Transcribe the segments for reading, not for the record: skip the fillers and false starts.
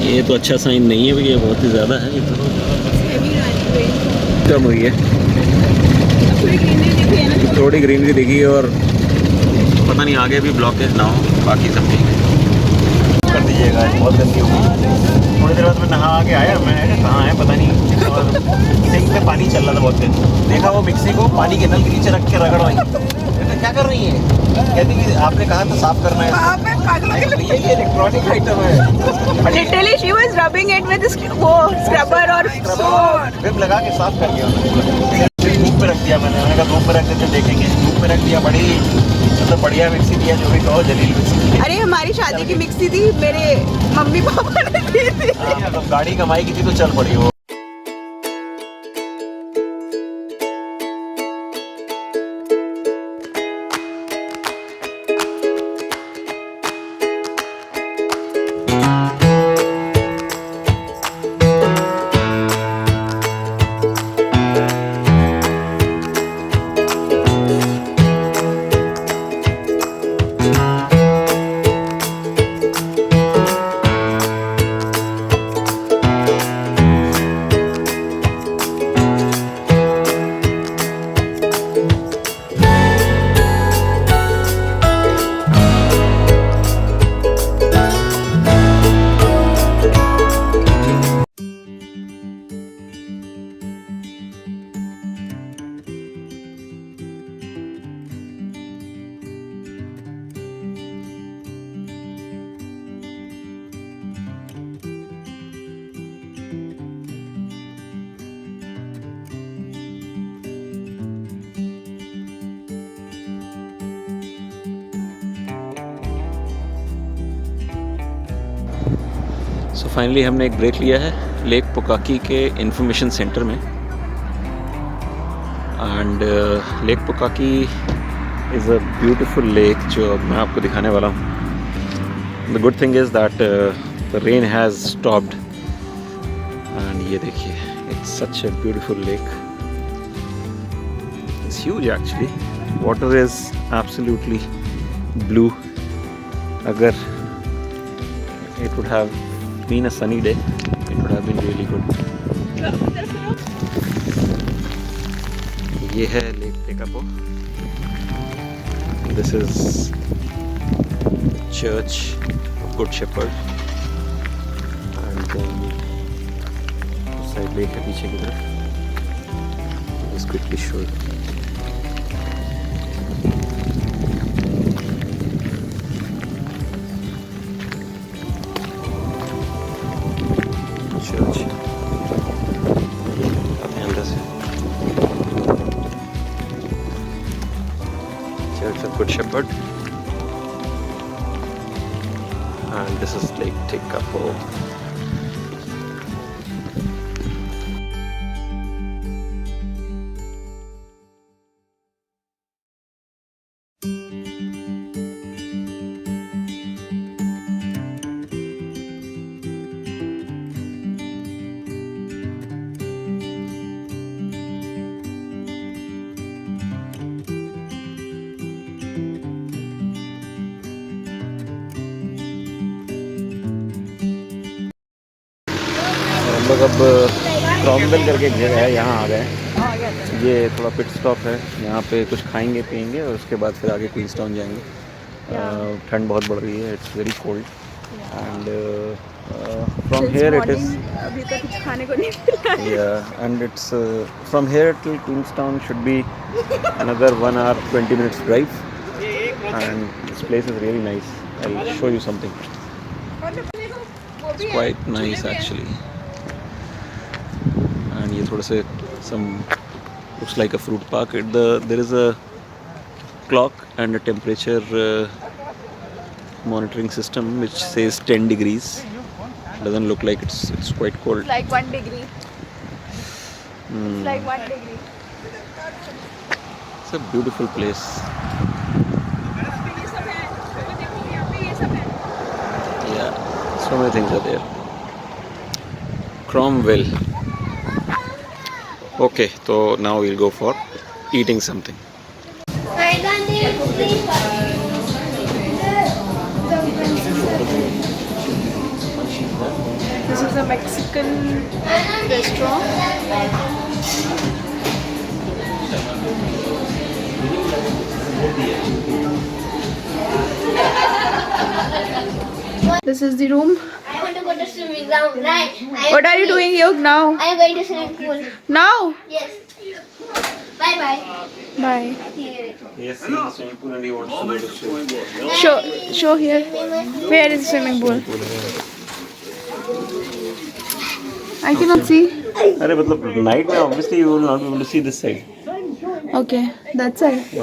ये तो अच्छा साइन नहीं है भैया, बहुत ही ज़्यादा है ये तो। कम हुई है, थोड़ी ग्रीनरी दिखी और पता नहीं आगे भी ब्लॉकेज ना हो, बाकी सब ठीक है। कर दीजिएगा, बहुत गंदी होगी। थोड़ी देर बाद मैं नहा के आया, मैं कहाँ है पता नहीं, और सिंक में पानी चल रहा था बहुत तेज। देखा वो मिक्सी को पानी के नल के नीचे रख के रगड़ रही। क्या कर रही है? कहती कि आपने कहा था साफ करना है। ये इलेक्ट्रॉनिक आइटम है। Literally she was rubbing it with वो स्क्रबर और विम लगा के साफ कर दिया। धूप पे रख दिया मैंने कहा धूप पे रख देते देखेंगे। धूप पे रख दिया, बड़ी मतलब बढ़िया मिक्सी दिया, जो भी कहो जलील मिक्सी। अरे हमारी शादी की मिक्सी थी, मेरे मम्मी पापा ने दी थी। तो गाड़ी कमाई की थी तो चल पड़ी वो। सो फाइनली हमने एक ब्रेक लिया है लेक पुकाकी के इंफॉर्मेशन सेंटर में। And Lake Pukaki is a beautiful lake जो अब मैं आपको दिखाने वाला हूँ। The good thing is that the rain has stopped and ये देखिए, it's such a beautiful lake. It's huge actually, water is absolutely blue. अगर it would have been a sunny day, it would have been really good. ये है Lake Tekapo. This is Church of Good Shepherd and then उस side लेक है पीछे की तरफ। Just quickly show you. Church of Good Shepherd and this is Lake Tekapo. लोग अब क्रॉमवेल करके एक जगह है, यहाँ आ गए। ये थोड़ा पिट स्टॉप है, यहाँ पे कुछ खाएंगे पिएंगे और उसके बाद फिर आगे क्वींसटाउन जाएंगे। ठंड बहुत बढ़ रही है, it's very cold and from here it is अभी तक कुछ खाने को नहीं मिला है। And it's from here to Queenstown should be another 1 hour 20 minutes drive and this place is really nice. I'll show you something. It's quite nice actually. And ये थोड़ा से some looks like a fruit park. There is a clock and a temperature monitoring system which says 10 degrees. Doesn't look like it's quite cold. It's like 1 degree. It's like 1 degree. It's a beautiful place. Yeah, so many things are there. Cromwell. Okay, so now we'll go for eating something. This is a Mexican restaurant. This is the room. I want to go to swimming ground, right? What are you doing, Yog, now? I am going to swimming pool. Now? Yes. Bye bye. Bye. Yes, see the swimming pool and he wants to go to swimming pool. Show here. Where is the swimming pool? I cannot see. अरे मतलब night में obviously you will not be able to see this side. Okay, that's it.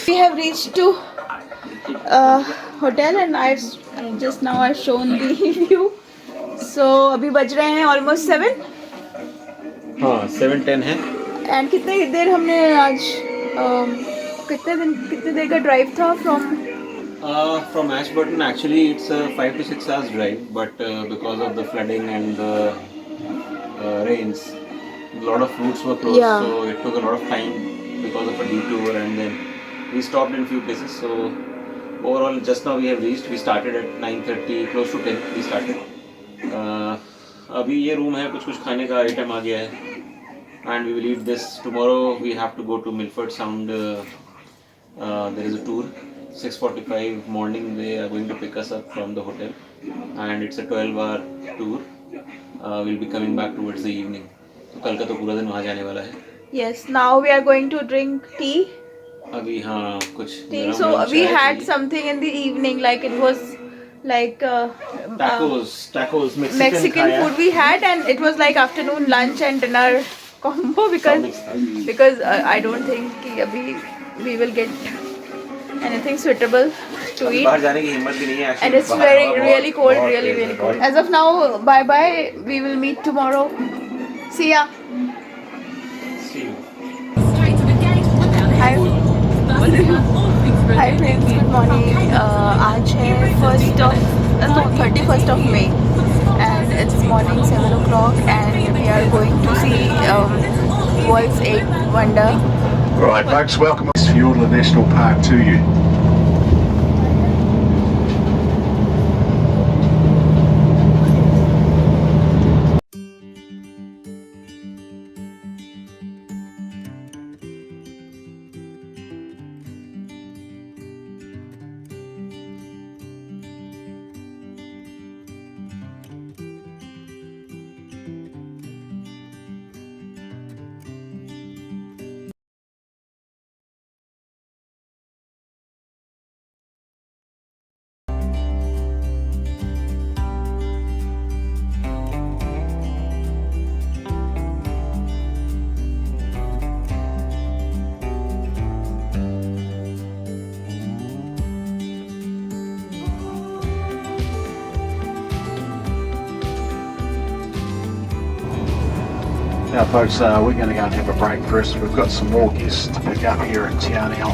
We have reached to hotel and I've shown the view. So अभी बज रहे हैं almost 7. हाँ 7:10 है. And कितने देर हमने आज कितने देर का drive था From Ashburton actually it's a 5 to 6 hours drive, but because of the flooding and the rains, a lot of routes were closed, Yeah. so it took a lot of time because of a detour, and then we stopped in few places. So overall, just now we have reached. We started at 9:30, close to 10. We started. अभी ये room है, कुछ खाने का item आ गया है, and we will eat this. Tomorrow we have to go to Milford Sound. There is a tour. 6:45 morning they are going to pick us up from the hotel, and it's a 12-hour tour. We'll be coming back towards the evening. तो कल का तो पूरा दिन वहाँ जाने वाला है. Yes, now we are going to drink tea. अभी हाँ कुछ. Tea. So we had something in the evening, like it was like tacos, Mexican food we had, and it was like afternoon lunch and dinner combo because I don't think कि अभी we will get anything suitable to eat. बाहर जाने की हिम्मत भी नहीं है. And it's really cold, really cold. As of now, bye bye. We will meet tomorrow. See ya. See you. Hi. Hi friends, good morning. आज है 31st of May, and it's morning 7 o'clock, and we are going to see world's 8th wonder. Right, folks, welcome to Fiordland National Park to you. Now folks, we're going to go and have a break first. We've got some more guests to pick up here in town now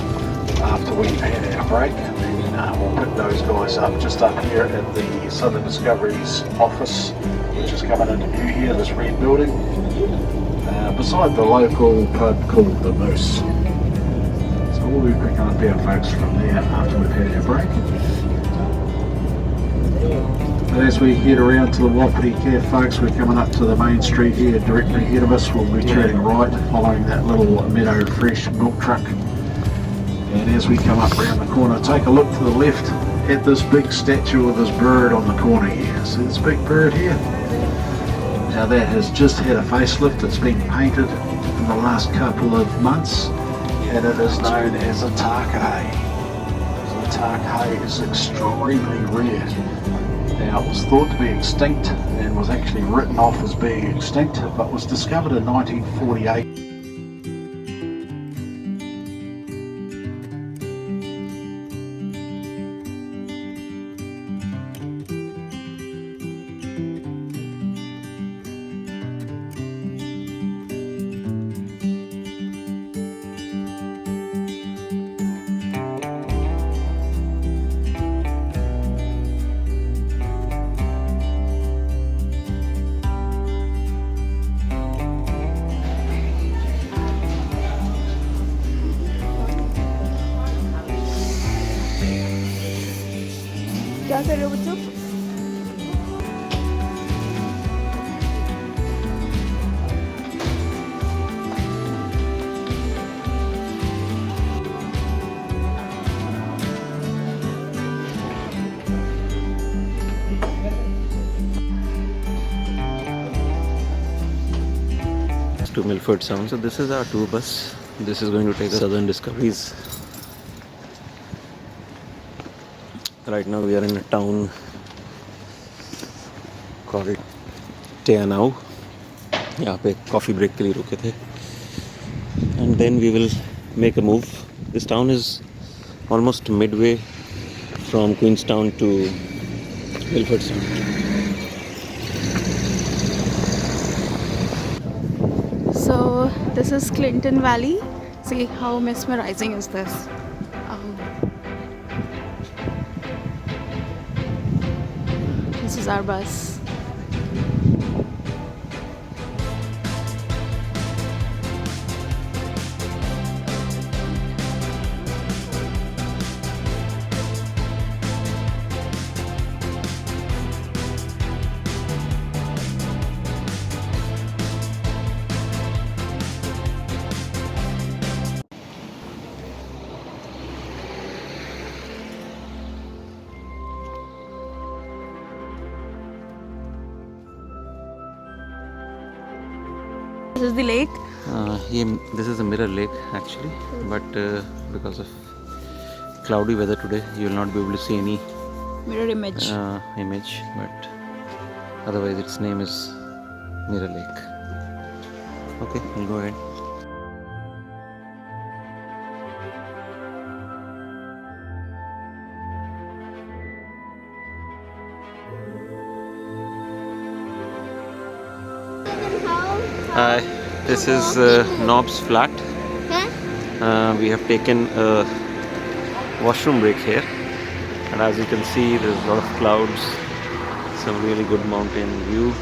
after we've had our break, and then we'll pick those guys up just up here at the Southern Discoveries office, which is coming into view here, this red building, beside the local pub called the Moose. So we'll be picking up our folks from there after we've had our break. And as we head around to the Wapiti Cave, folks, we're coming up to the main street here directly ahead of us. We'll be turning right, following that little Meadow Fresh milk truck. And as we come up around the corner, take a look to the left at this big statue of this bird on the corner here. See this big bird here? Now that has just had a facelift. It's been painted in the last couple of months, and it is known as a takahe. The takahe is extremely rare. Now it was thought to be extinct and was actually written off as being extinct, but was discovered in 1948. to Milford Sound. So this is our tour bus. This is going to take us Southern Discoveries. Right now we are in a town called Teanau. यहाँ पे coffee break के लिए रुके थे. And then we will make a move. This town is almost midway from Queenstown to Milford Sound. So this is Clinton Valley. See how mesmerizing is this. This is our bus. This is the lake. This is a mirror lake actually, but because of cloudy weather today, you will not be able to see any Mirror image. image. But otherwise, its name is Mirror Lake. Okay, we'll go ahead. Hi, this is Knob's flat. We have taken a washroom break here, and as you can see, there's a lot of clouds, some really good mountain view.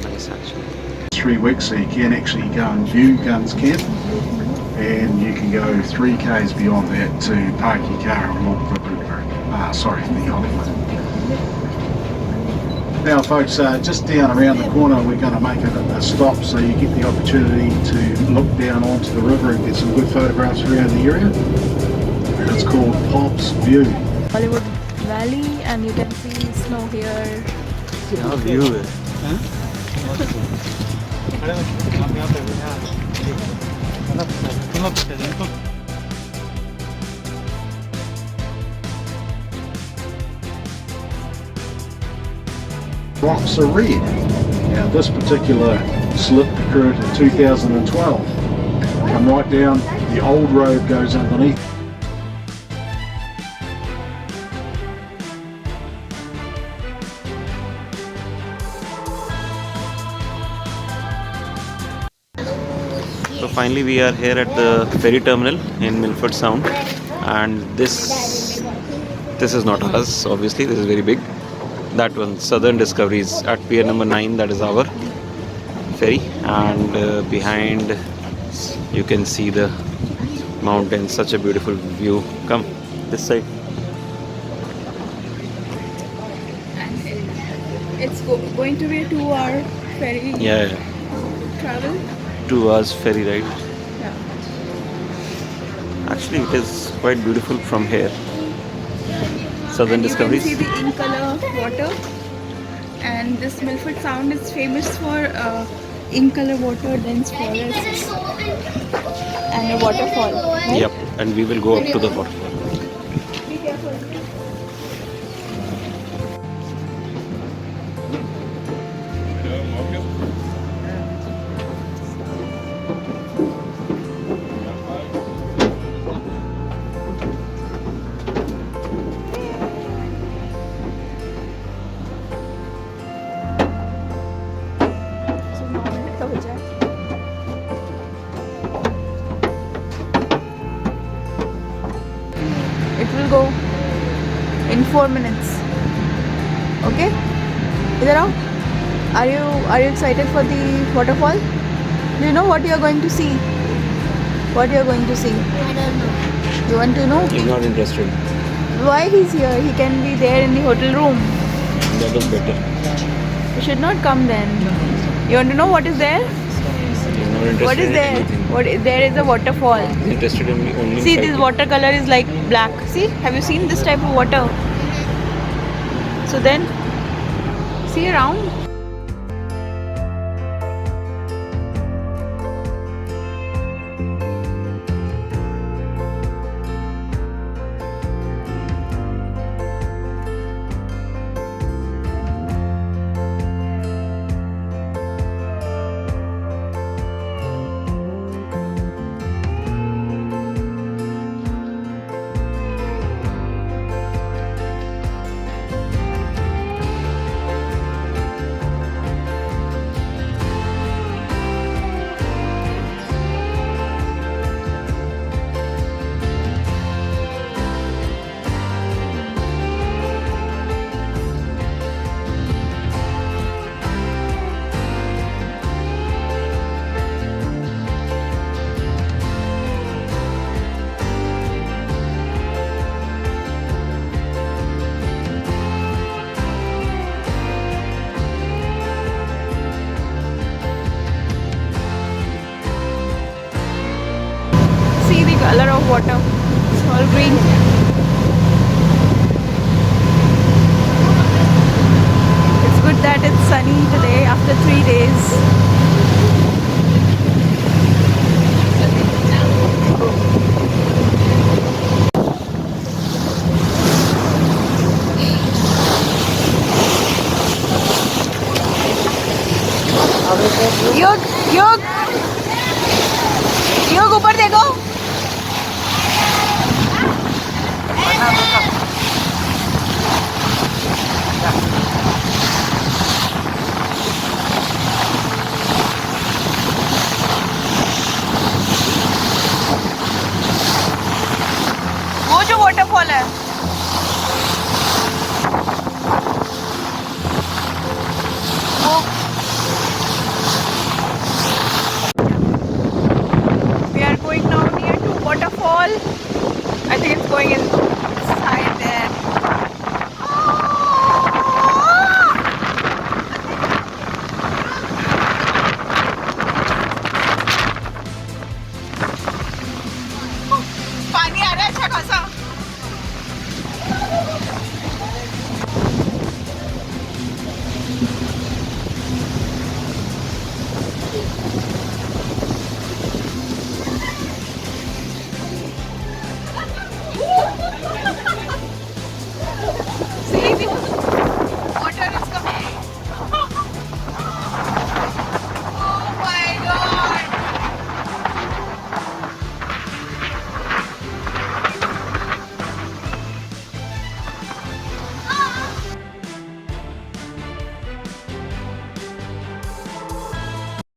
Nice actually. 3 weeks, so you can actually go and view Guns Camp, and you can go 3 k's beyond that to park your car along the river. The Hollywood. Now folks, just down around the corner we're going to make a stop so you get the opportunity to look down onto the river and get some good photographs around the area. And it's called Pop's View. Hollywood Valley, and you can see snow here. क्या view है? Rocks are red. Now this particular slip occurred in 2012. Come right down, the old road goes underneath. So finally we are here at the ferry terminal in Milford Sound, and this is not ours, obviously. This is very big. That one, Southern Discoveries at pier number 9, that is our ferry, and behind you can see the mountains. Such a beautiful view. Come this side. It's going to be a 2-hour ferry travel. 2 hours ferry ride. Yeah. Actually, it is quite beautiful from here. Southern Discoveries. You can see the ink color water, and this Milford Sound is famous for ink color water, dense forest, and a waterfall. Right? Yep, and we will go up to the waterfall. Be careful. It will go in 4 minutes. Okay? Idhar aao. Are you excited for the waterfall? Do you know what you are going to see? What you are going to see? I don't know. You want to know? He's not interested. Why he's here? He can be there in the hotel room. That was better. You should not come then. You want to know what is there? He's not interested What is in there? anything. There is a waterfall. He's interested in only See, in this cycling. watercolor is like black. See, have you seen this type of water? So then, see you around. See the color of water, it's all green. It's good that it's sunny today after 3 days. Yoga yoga yoga ऊपर देखो. वो जो waterfall है